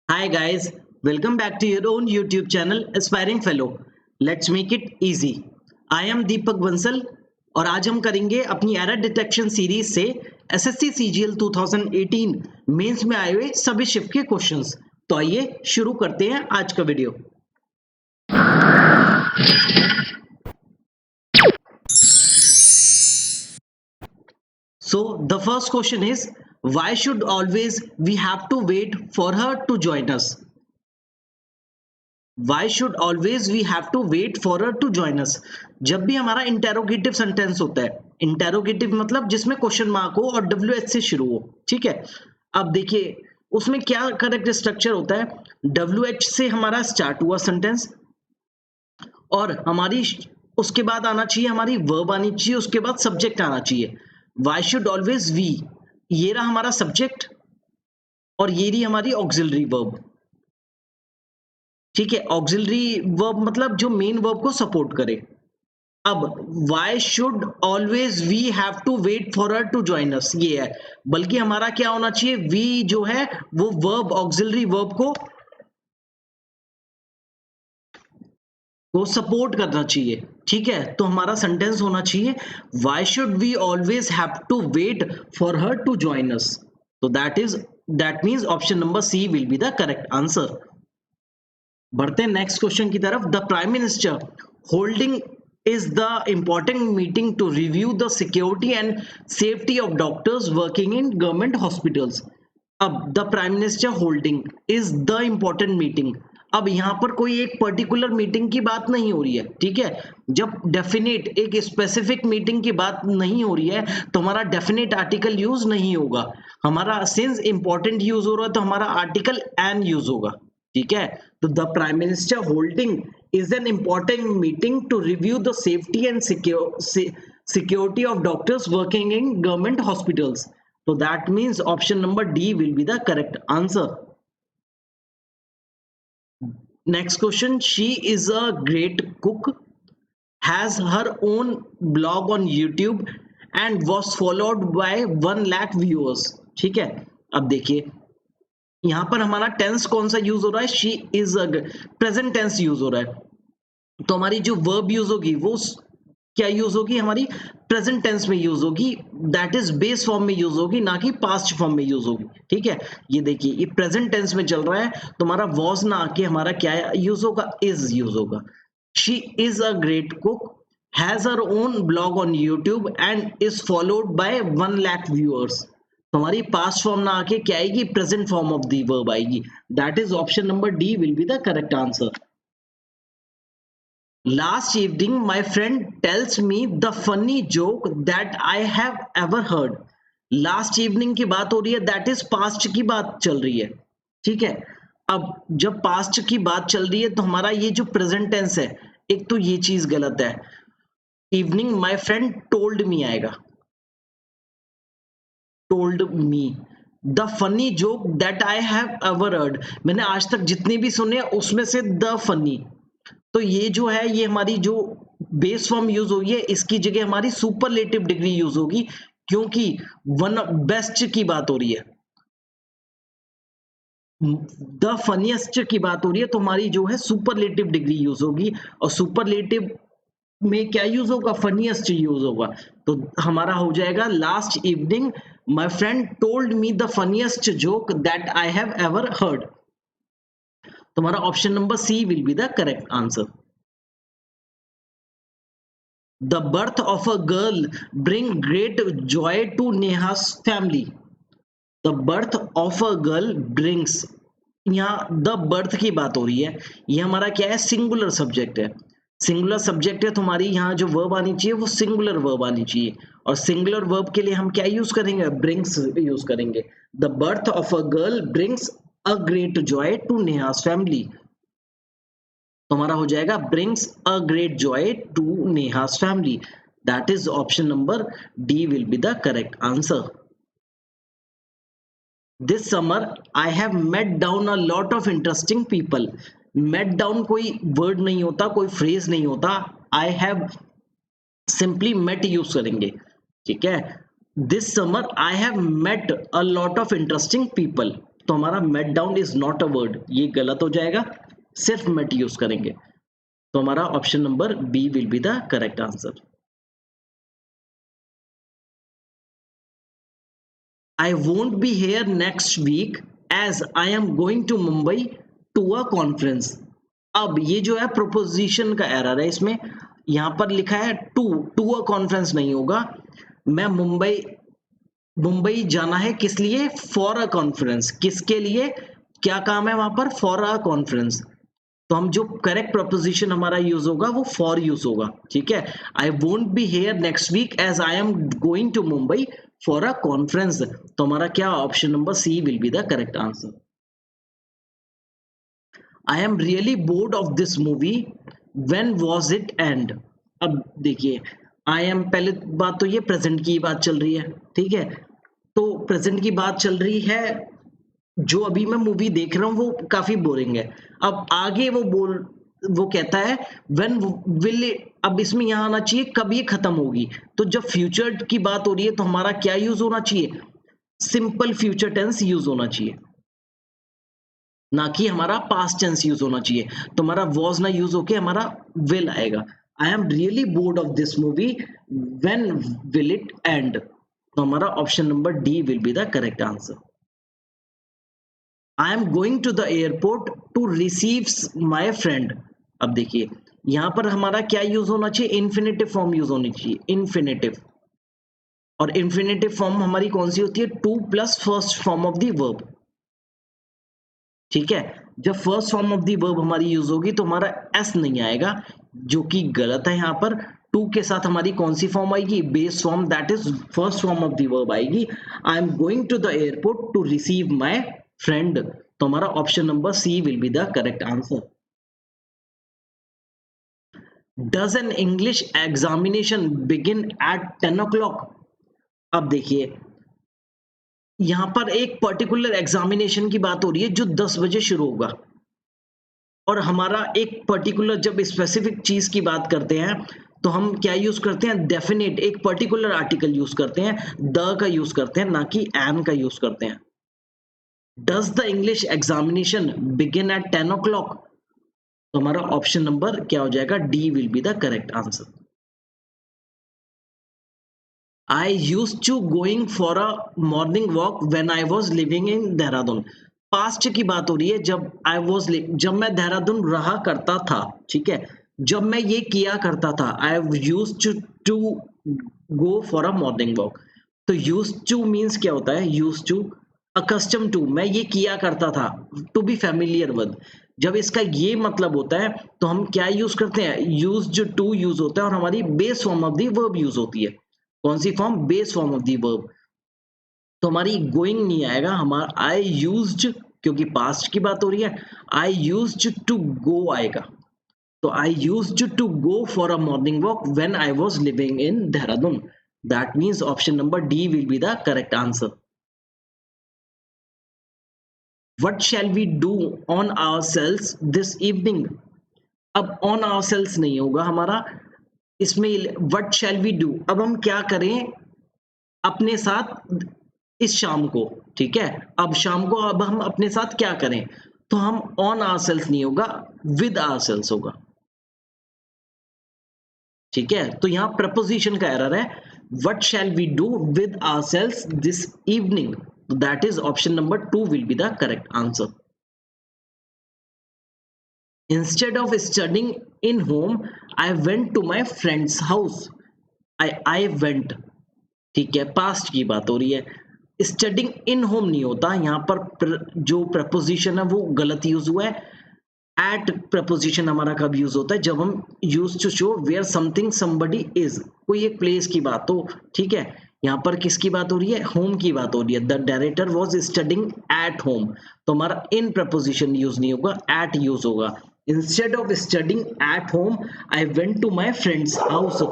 Hi guys, welcome back to your own YouTube channel Aspiring Fellow. Let's make it easy. I am Deepak Bansal और आज हम करेंगे अपनी error detection series से SSC CGL 2018 mains में आए हुए सभी शिफ्ट के क्वेश्चंस। तो आइए शुरू करते हैं आज का video. So the first question is, why should always we have to wait for her to join us? Why should always we have to wait for her to join us? जब भी हमारा इंटेरोगेटिव सेंटेंस होता है, interrogative मतलब जिसमें question mark हो और WH से शुरू हो, ठीक है। अब देखिए उसमें क्या करेक्ट स्ट्रक्चर होता है, WH से हमारा स्टार्ट हुआ सेंटेंस और हमारी उसके बाद आना चाहिए, हमारी वर्ब आनी चाहिए, उसके बाद सब्जेक्ट आना चाहिए। वाई शुड ऑलवेज वी, ये रहा हमारा सब्जेक्ट और ये रही हमारी ऑक्सिलरी वर्ब, ठीक है। ऑक्सिलरी वर्ब मतलब जो मेन वर्ब को सपोर्ट करे। अब why should always we have to wait for her to join us, ये है। बल्कि हमारा क्या होना चाहिए, वी जो है वो वर्ब ऑक्सिलरी वर्ब को सपोर्ट करना चाहिए, ठीक है। तो हमारा सेंटेंस होना चाहिए why should we always have to wait for her to join us. तो that means option number C will be the correct answer. बढ़ते हैं नेक्स्ट क्वेश्चन की तरफ। The prime minister holding is the important meeting to review the security and safety of doctors working in government hospitals. अब the prime minister holding is the important meeting. अब यहाँ पर कोई एक पर्टिकुलर मीटिंग की बात नहीं हो रही है, ठीक है। जब डेफिनेट एक स्पेसिफिक मीटिंग की बात नहीं हो रही है तो हमारा डेफिनेट आर्टिकल यूज नहीं होगा। हमारा सिंस इंपॉर्टेंट यूज हो रहा है तो हमारा आर्टिकल एन यूज होगा, ठीक है। तो the prime minister holding is an important meeting to review the safety and security of doctors working in government hospitals. So that means option number D will be the correct answer. Next question. She is a great cook, has her own blog on YouTube and was followed by 1 lakh viewers. ठीक है। अब देखिए यहां पर हमारा tense कौन सा use हो रहा है, she is a, present tense use हो रहा है। तो हमारी जो वर्ब यूज होगी वो क्या यूज होगी, हमारी प्रेजेंट टेंस में यूज होगी, दैट इज बेस फॉर्म में यूज होगी, ना कि पास्ट फॉर्म में यूज होगी, ठीक है। ये देखिए ये प्रेजेंट टेंस में चल रहा है तो हमारा वॉज ना आके हमारा क्या यूज होगा, इज यूज होगा। She is a great cook, has her own blog on YouTube and is followed by 1 lakh viewers. तो हमारी पास्ट फॉर्म ना आके क्या आएगी, present form of the verb आएगी। That is option number D will be the correct answer. Last evening, my friend tells me the funny joke that I have ever heard. Last evening की बात हो रही है, that is past की बात चल रही है, ठीक है। अब जब past की बात चल रही है तो हमारा ये जो present tense है, एक तो ये चीज गलत है। Evening, my friend told me आएगा, told me. The funny joke that I have ever heard, मैंने आज तक जितने भी सुने उसमें से the funny, तो ये जो है ये हमारी जो बेस फॉर्म यूज होगी है, इसकी जगह हमारी सुपरलेटिव डिग्री यूज होगी, क्योंकि वन बेस्ट की बात हो रही है, द फनीएस्ट की बात हो रही है, तो हमारी जो है सुपरलेटिव डिग्री यूज होगी। और सुपरलेटिव में क्या यूज होगा, फनीएस्ट यूज होगा। तो हमारा हो जाएगा last evening my friend told me the funniest joke that I have ever heard. तो हमारा option number C will be the correct answer. The birth of a girl bring great joy to Neha's family. The birth of a girl brings, यहाँ the birth की बात हो रही है, ये हमारा क्या है, सिंगुलर सब्जेक्ट है। सिंगुलर सब्जेक्ट है तो हमारी यहाँ जो वर्ब आनी चाहिए वो सिंगुलर वर्ब आनी चाहिए, और सिंगुलर वर्ब के लिए हम क्या यूज करेंगे, ब्रिंग्स यूज करेंगे। The birth of a girl brings a great joy to Neha's family. तो हमारा हो जाएगा brings a great joy to Neha's family. That is option number D will be the correct answer. This summer I have met down a lot of interesting people. Met down कोई word नहीं होता, कोई phrase नहीं होता, I have simply met use करेंगे, ठीक है। This summer I have met a lot of interesting people. तो हमारा met down is not a word, ये गलत हो जाएगा, सिर्फ मेट यूज करेंगे। तो हमारा option number B will be the correct answer. I won't be here next week as I am going to Mumbai to a conference। अब ये जो है प्रोपोजिशन का एरर है इसमें, यहाँ पर लिखा है टू अ कॉन्फ्रेंस नहीं होगा। मैं मुंबई मुंबई जाना है किस लिए? For a conference. किसके लिए? क्या काम है वहां पर? For a conference. तो हम जो करेक्ट प्रपोजिशन हमारा यूज होगा वो फॉर यूज होगा, ठीक है। I won't be here next week as I am going to Mumbai for a conference. तो हमारा क्या option number C will be the correct answer. I am really bored of this movie, when was it end. अब देखिए, I am, पहले बात तो ये present की बात चल रही है, ठीक है। तो प्रेजेंट की बात चल रही है, जो अभी मैं मूवी देख रहा हूँ वो काफी बोरिंग है। अब आगे वो कहता है व्हेन विल इट, अब इसमें यहाँ आना चाहिए कब ये खत्म होगी। तो जब फ्यूचर की बात हो रही है तो हमारा क्या यूज होना चाहिए? सिंपल फ्यूचर टेंस यूज होना चाहिए, ना कि हमारा पास्ट टेंस यूज होना चाहिए। तो हमारा वॉज ना यूज होके हमारा विल आएगा। I am really bored of this movie, when will it end. तो हमारा option number D will be the correct answer. I am going to the airport to receive my friend. अब देखिए, यहां पर हमारा क्या यूज होना चाहिए? इन्फिनेटिव फॉर्म यूज होनी चाहिए, इन्फिनेटिव। और इन्फिनेटिव फॉर्म हमारी कौन सी होती है? Two plus first form of the verb, ठीक है। जब first form of the verb हमारी यूज होगी तो हमारा एस नहीं आएगा, जो कि गलत है। यहाँ पर टू के साथ हमारी कौन सी फॉर्म आएगी? Base form, that is first form of the verb आएगी। I am going to the airport to receive my friend. तो हमारा option number C will be the correct answer. Does an English examination begin at 10 o'clock। अब देखिए, यहां पर एक particular examination की बात हो रही है जो 10 बजे शुरू होगा, और हमारा एक पर्टिकुलर, जब स्पेसिफिक चीज की बात करते हैं तो हम क्या यूज करते हैं? डेफिनेट, एक पर्टिकुलर आर्टिकल यूज करते हैं, द का यूज करते हैं, ना कि एन का यूज करते हैं। Does the English examination begin at 10 o'clock। तो हमारा ऑप्शन नंबर क्या हो जाएगा? D will be the correct answer. I use to going for a morning walk when I was living in Dehradun. Past की बात हो रही है, जब मैं देहरादून रहा करता था, ठीक है। जब मैं ये किया करता था, I use to go for a morning walk. तो यूज टू मीन्स क्या होता है? यूज टू, अकस्टम टू, मैं ये किया करता था, टू बी फैमिलियर विद। जब इसका ये मतलब होता है तो हम क्या यूज करते हैं? यूज टू यूज होता है और हमारी base form of the verb use होती है। कौन सी form? Base form of the verb. तो हमारी गोइंग नहीं आएगा, हमारा आई यूज्ड, क्योंकि पास्ट की बात हो रही है, आई यूज्ड टू गो आएगा। तो I used to go for a morning walk when I was living in Dehradun. That means option number D will be the correct answer. What shall we do on ourselves this evening. अब on ourselves नहीं होगा हमारा, इसमें what shall we do, अब हम क्या करें अपने साथ इस शाम को, ठीक है। अब शाम को अब हम अपने साथ क्या करें? तो हम ऑन आवरसेल्व्स नहीं होगा, विद आवरसेल्व्स होगा, ठीक है। तो यहाँ प्रपोजिशन का एरर है। What shall we do with ourselves this evening. That is option number 2 will be the correct answer. Instead of studying in home I went to my friends house. I went, ठीक है, past की बात हो रही है। Studying in home नहीं होता यहाँ पर, जो प्रपोजिशन है वो गलत यूज हुआ है। एट प्रपोजिशन हमारा कब यूज होता है? जब हम use to show where something somebody is, कोई एक प्लेस की बात हो, ठीक है। यहाँ पर किसकी बात हो रही है? होम की बात हो रही है। The director was studying at home. तो हमारा इन प्रपोजिशन यूज नहीं होगा, एट यूज होगा। Instead of studying at home I went to my friends house.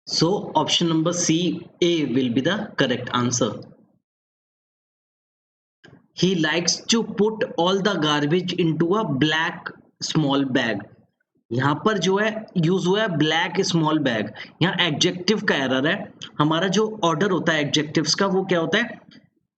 So option number C, A will be the correct answer. He likes to put all the garbage into a black small bag. यहाँ पर जो है use हुआ है black small bag, यहाँ adjective का error है। हमारा जो ऑर्डर होता है एडजेक्टिव्स का वो क्या होता है,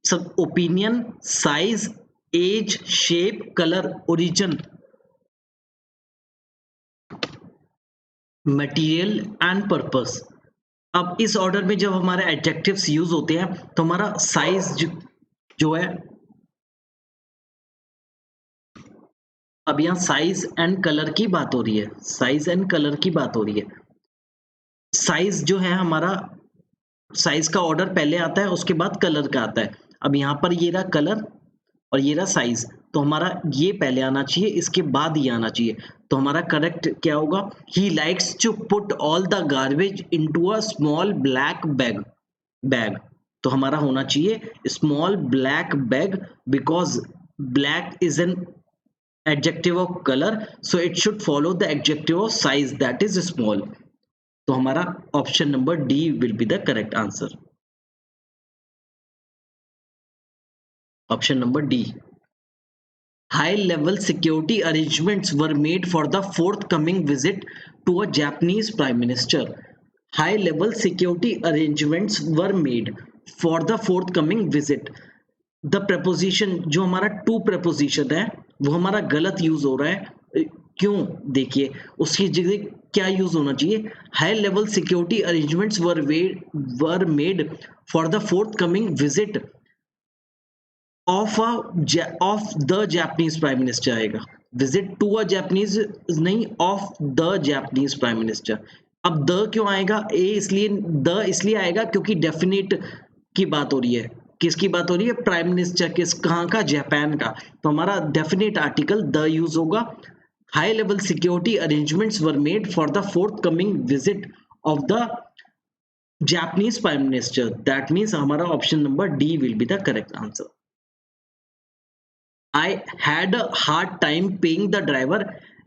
सब opinion, size, age, shape, colour, origin, material and purpose. अब इस ऑर्डर में जब हमारे एडजेक्टिव्स यूज होते हैं तो हमारा साइज जो है, अब यहाँ साइज एंड कलर की बात हो रही है, साइज एंड कलर की बात हो रही है। साइज जो है हमारा, साइज का ऑर्डर पहले आता है उसके बाद कलर का आता है। अब यहाँ पर ये रहा कलर और ये रहा साइज, तो हमारा ये पहले आना चाहिए इसके बाद ये आना चाहिए। तो हमारा करेक्ट क्या होगा, he likes to put all the garbage into a small black bag. तो हमारा होना चाहिए small black bag, because black is an adjective of color, so it should follow the adjective of size, that is small. तो हमारा option number D will be the correct answer. Option number D. High level security arrangements were made for the forthcoming visit to a Japanese prime minister. High level security arrangements were made for the forthcoming visit. The preposition जो हमारा to preposition है वो हमारा गलत use हो रहा है। क्यों, देखिए उसकी जगह क्या यूज होना चाहिए, high level security arrangements were made for the forthcoming visit of the Japanese prime minister आएगा। विजिट टू अ जापानीज नहीं, of the Japanese prime minister. अब द क्यों आएगा, ए इसलिए द इसलिए आएगा क्योंकि डेफिनेट की बात हो रही है। किसकी बात हो रही है, प्राइम मिनिस्टर किस, कहाँ का, जापान का। तो हमारा डेफिनेट आर्टिकल द यूज होगा। High level security arrangements were made for the forthcoming visit of the Japanese prime minister, that means हमारा option number D will be the correct answer. I had a hard time paying the driver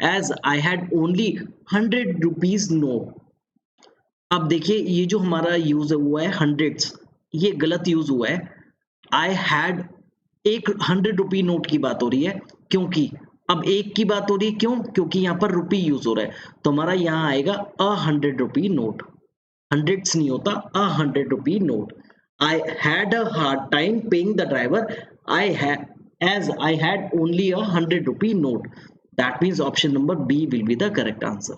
as I had only 100 rupees note. अब देखिए ये जो हमारा use हुआ है hundreds, ये गलत यूज हुआ है। आई हैड, एक 100 रुपी नोट की बात हो रही है, क्योंकि अब एक की बात हो रही है, क्यों, क्योंकि यहाँ पर रुपी यूज हो रहा है। तो हमारा यहाँ आएगा 100 रुपी नोट, हंड्रेड्स नहीं होता, 100 rupee note. I had a hard time paying the driver I had as I had only a 100 rupee note. That means option number B will be the correct answer.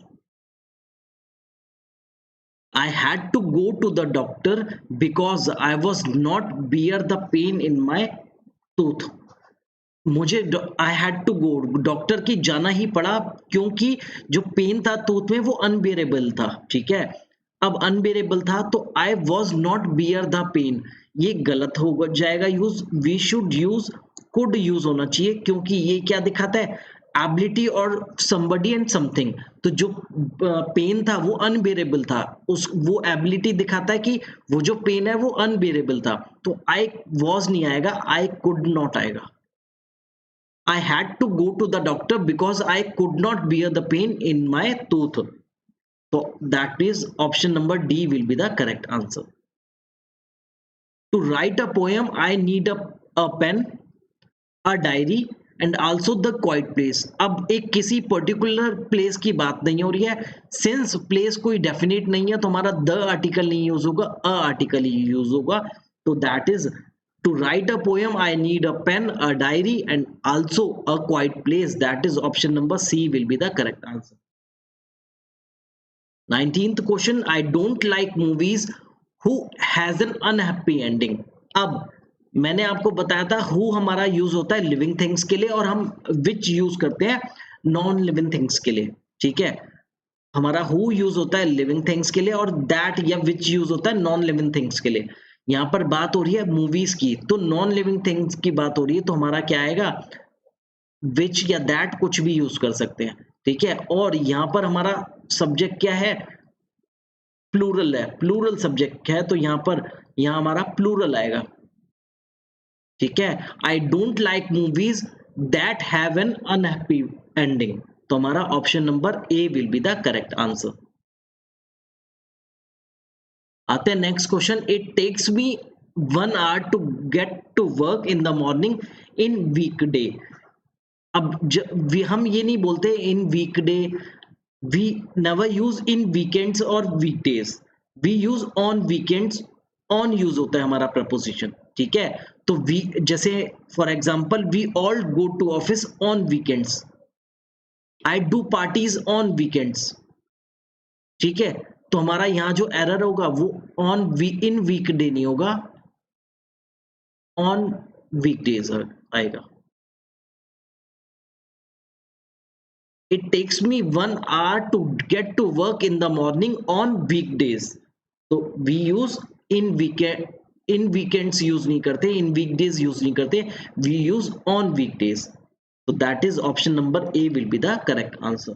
I had to go to the doctor because I was not bear the pain in my tooth. मुझे I had to go, doctor की जाना ही पड़ा क्योंकि जो pen था tooth में वो unbearable था। ठीक है, अब अनबेरेबल था तो I was not bear the pain, ये गलत हो जाएगा use. We should use could use होना चाहिए, क्योंकि ये क्या दिखाता है, एबिलिटी और somebody एंड समथिंग। तो जो पेन था वो अनबेरेबल था, उस वो एबिलिटी दिखाता है कि वो जो पेन है वो अनबेरेबल था। तो आई वॉज नहीं आएगा, आई कुड नॉट आएगा। I had to go to the doctor because I could not bear the pain in my tooth. So that is option number D will be the correct answer. To write a poem, I need a pen, a diary and also the quiet place. अब एक किसी particular place की बात नहीं हो रही है, since place कोई डेफिनेट नहीं है तो हमारा द आर्टिकल नहीं यूज होगा, अ आर्टिकल ही यूज होगा। तो that is to write a poem I need a pen, a diary and also a quiet place. That is option number C will be the correct answer. 19th question, I don't like movies who has an unhappy ending. अब मैंने आपको बताया था who हमारा use होता है living things के लिए और हम which यूज करते हैं नॉन लिविंग थिंग्स के लिए। ठीक है, हमारा who यूज होता है लिविंग थिंग्स के लिए और that या which यूज होता है नॉन लिविंग थिंग्स के लिए। यहाँ पर बात हो रही है मूवीज की, तो नॉन लिविंग थिंग्स की बात हो रही है, तो हमारा क्या आएगा, विच या दैट कुछ भी यूज कर सकते हैं। ठीक है, और यहाँ पर हमारा सब्जेक्ट क्या है, प्लूरल है, प्लूरल सब्जेक्ट है, तो यहाँ हमारा प्लूरल आएगा। ठीक है, I don't like movies that have an unhappy ending, तो हमारा option number A will be the correct answer. आते हैं next question, it takes me 1 hour to get to work in the morning in weekday. अब हम ये नहीं बोलते in weekday we never use in weekends or weekdays, we use on weekends, on use होता है हमारा प्रपोजिशन, ठीक है। तो वी जैसे for example we all go to office on weekends, I do parties on weekends, ठीक है। तो हमारा यहाँ जो एरर होगा वो ऑन वी इन वीकडे नहीं होगा, ऑन वीकडेज आएगा। It takes me 1 hour to get to work in the morning on weekdays. तो we use in weekend, in weekends use नहीं करते, in weekdays use नहीं करते, we use on weekdays. So that is option number A will be the correct answer.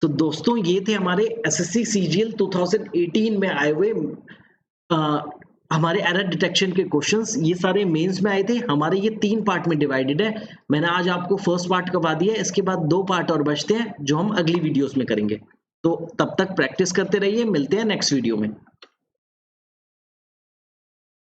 तो दोस्तों ये थे हमारे एसएससी सीजीएल 2018 में आए हुए हमारे एरर डिटेक्शन के क्वेश्चंस। ये सारे मेंस में आए थे, हमारे ये 3 पार्ट में डिवाइडेड है। मैंने आज आपको फर्स्ट पार्ट करवा दिया है, इसके बाद 2 पार्ट और बचते हैं जो हम अगली वीडियोस में करेंगे। तो तब तक प्रैक्टिस करते रहिए, मिलते हैं नेक्स्ट वीडियो में।